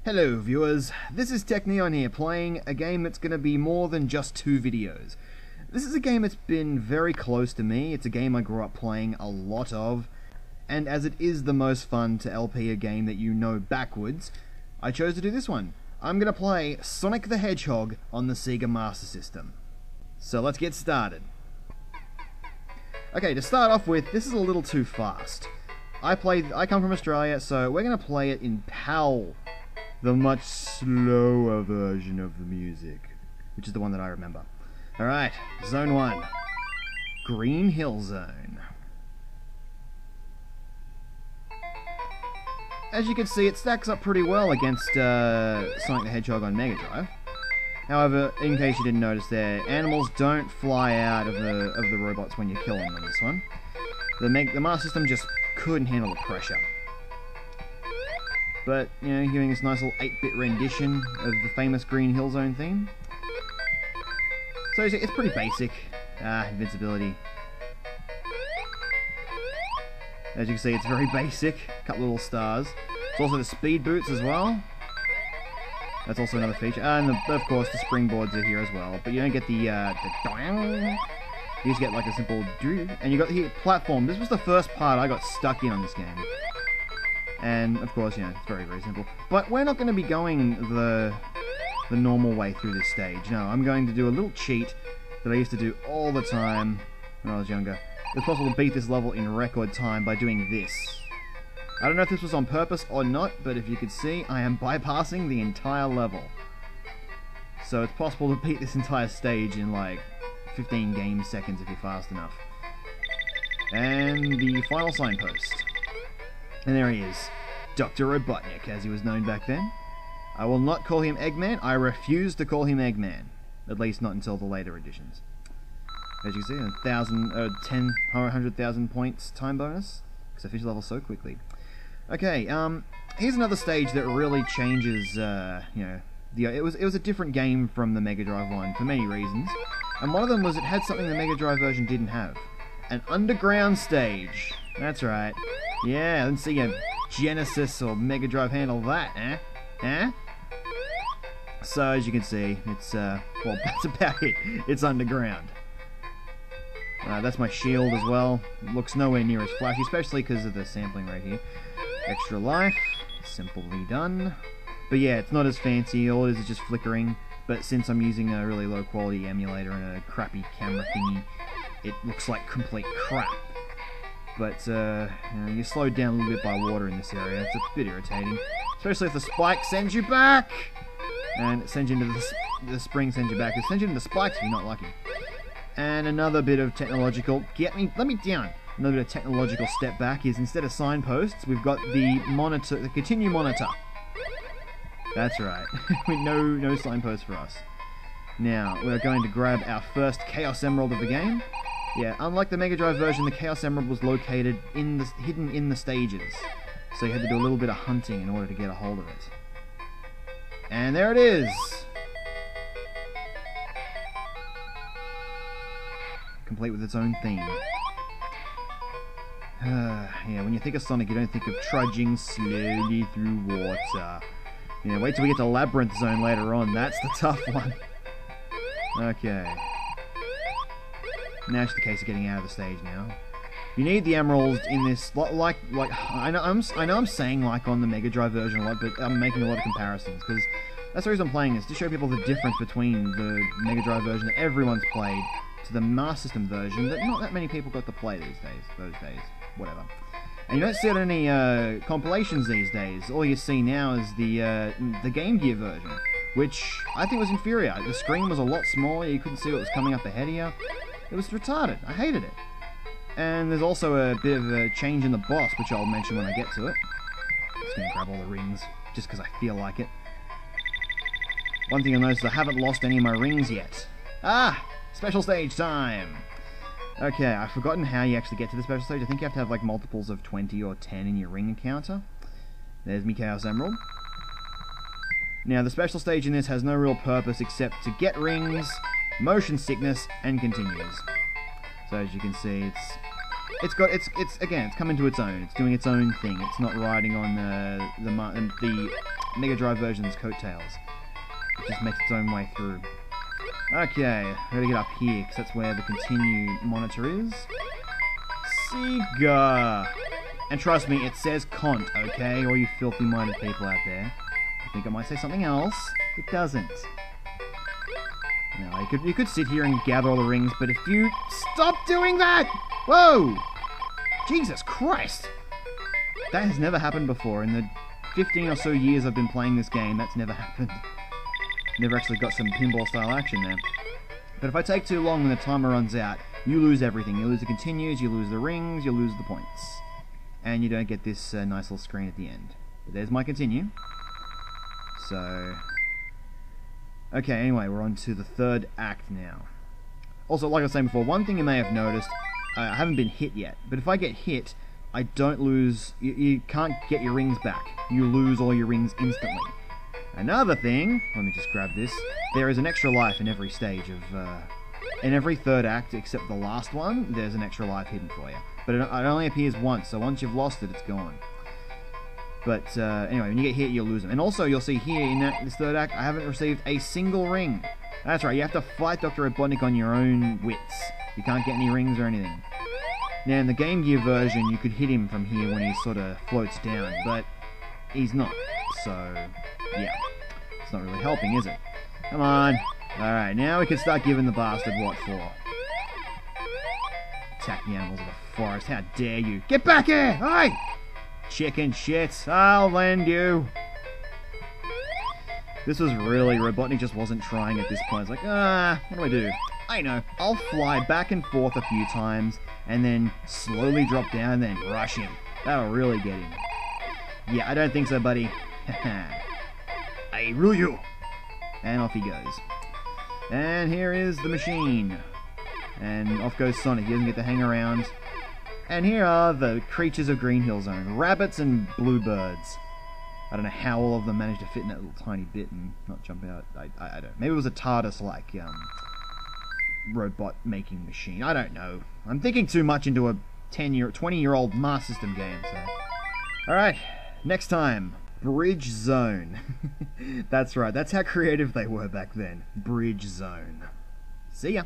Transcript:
Hello viewers, this is Techneon here playing a game that's going to be more than just 2 videos. This is a game that's been very close to me. It's a game I grew up playing a lot of, and as it is the most fun to LP a game that you know backwards, I chose to do this one. I'm going to play Sonic the Hedgehog on the Sega Master System. So let's get started. Okay, to start off with, this is a little too fast. I come from Australia, so we're going to play it in PAL, the much slower version of the music, which is the one that I remember. Alright, Zone 1. Green Hill Zone. As you can see, it stacks up pretty well against Sonic the Hedgehog on Mega Drive. However, in case you didn't notice there, animals don't fly out of the robots when you kill them on this one. The Master System just couldn't handle the pressure. But, you know, giving this nice little 8-bit rendition of the famous Green Hill Zone theme. So it's pretty basic. Invincibility. As you can see, it's very basic. A couple little stars. It's also the speed boots as well. That's also another feature. And of course, the springboards are here as well. But you don't get the doing. You just get like a simple do. And you got here platform. This was the first part I got stuck in on this game. And, of course, you know, it's very, very simple. But we're not going to be going the normal way through this stage. No, I'm going to do a little cheat that I used to do all the time when I was younger. It's possible to beat this level in record time by doing this. I don't know if this was on purpose or not, but if you could see, I am bypassing the entire level. So it's possible to beat this entire stage in, like, 15 game seconds if you're fast enough. And the final signpost. And there he is, Dr. Robotnik, as he was known back then. I will not call him Eggman. I refuse to call him Eggman. At least not until the later editions. As you can see, 100,000 points time bonus, because I finished the level so quickly. Okay, here's another stage that really changes, you know, it was a different game from the Mega Drive one for many reasons. And one of them was it had something the Mega Drive version didn't have. An underground stage. That's right. Yeah, let's see a Genesis or Mega Drive handle that, eh? Eh? So, as you can see, it's, well, that's about it. It's underground. That's my shield as well. It looks nowhere near as flashy, especially because of the sampling right here. Extra life. Simply done. But yeah, it's not as fancy. All it is just flickering. But since I'm using a really low quality emulator and a crappy camera thingy, it looks like complete crap. But, you know, you're slowed down a little bit by water in this area. It's a bit irritating. Especially if the spike sends you back! And it sends you into the spring sends you back. It sends you into the spikes if you're not lucky. And another bit of technological... let me down! Another bit of technological step back is instead of signposts, we've got the monitor, the continue monitor. That's right. no signposts for us. Now, we're going to grab our first Chaos Emerald of the game. Yeah, unlike the Mega Drive version, the Chaos Emerald was located hidden in the stages. So you had to do a little bit of hunting in order to get a hold of it. And there it is! Complete with its own theme. Yeah, when you think of Sonic, you don't think of trudging slowly through water. Yeah, wait till we get to Labyrinth Zone later on. That's the tough one. Okay. Now it's the case of getting out of the stage now. You need the emeralds in this, like I know I'm saying like on the Mega Drive version a lot, but I'm making a lot of comparisons because that's the reason I'm playing this, to show people the difference between the Mega Drive version that everyone's played to the Master System version that not that many people got to play those days, whatever. And you don't see it in any compilations these days. All you see now is the Game Gear version, which I think was inferior. The screen was a lot smaller. You couldn't see what was coming up ahead of you. It was retarded. I hated it. And there's also a bit of a change in the boss, which I'll mention when I get to it. Just gonna grab all the rings, just because I feel like it. One thing you'll notice is I haven't lost any of my rings yet. Ah! Special stage time! Okay, I've forgotten how you actually get to the special stage. I think you have to have like multiples of 20 or 10 in your ring encounter. There's me Chaos Emerald. Now, the special stage in this has no real purpose except to get rings, motion sickness, and continues. So as you can see, it's coming to its own. It's doing its own thing. It's not riding on the Mega Drive version's coattails. It just makes its own way through. Okay, I gotta get up here, because that's where the continue monitor is. Sega! And trust me, it says Cont, okay? All you filthy-minded people out there. I think I might say something else. It doesn't. No, you could sit here and gather all the rings, but if you... Stop doing that! Whoa! Jesus Christ! That has never happened before. In the 15 or so years I've been playing this game, that's never happened. Never actually got some pinball-style action there. But if I take too long when the timer runs out, you lose everything. You lose the continues, you lose the rings, you lose the points. And you don't get this nice little screen at the end. But there's my continue. So... Okay, anyway, we're on to the third act now. Also, like I was saying before, one thing you may have noticed, I haven't been hit yet, but if I get hit, I don't lose... You can't get your rings back. You lose all your rings instantly. Another thing, let me just grab this, there is an extra life in every stage of... in every third act, except the last one, there's an extra life hidden for you. But it only appears once, so once you've lost it, it's gone. But anyway, when you get hit, you'll lose them. And also, you'll see here in this third act, I haven't received a single ring. That's right, you have to fight Dr. Robotnik on your own wits. You can't get any rings or anything. Now, in the Game Gear version, you could hit him from here when he sort of floats down, but he's not. So, yeah. It's not really helping, is it? Come on. Alright, now we can start giving the bastard what for. Attack the animals of the forest. How dare you? Get back here! Hey! Chicken shit. I'll lend you. This was really... Robotnik just wasn't trying at this point. It's like, what do? I know. I'll fly back and forth a few times, and then slowly drop down and then rush him. That'll really get him. Yeah, I don't think so, buddy. I rule you. And off he goes. And here is the machine. And off goes Sonic. He doesn't get to hang around. And here are the creatures of Green Hill Zone. Rabbits and bluebirds. I don't know how all of them managed to fit in that little tiny bit and not jump out. I don't know. Maybe it was a TARDIS-like robot-making machine. I don't know. I'm thinking too much into a 20-year-old Master System game. So. Alright, next time. Bridge Zone. That's right. That's how creative they were back then. Bridge Zone. See ya.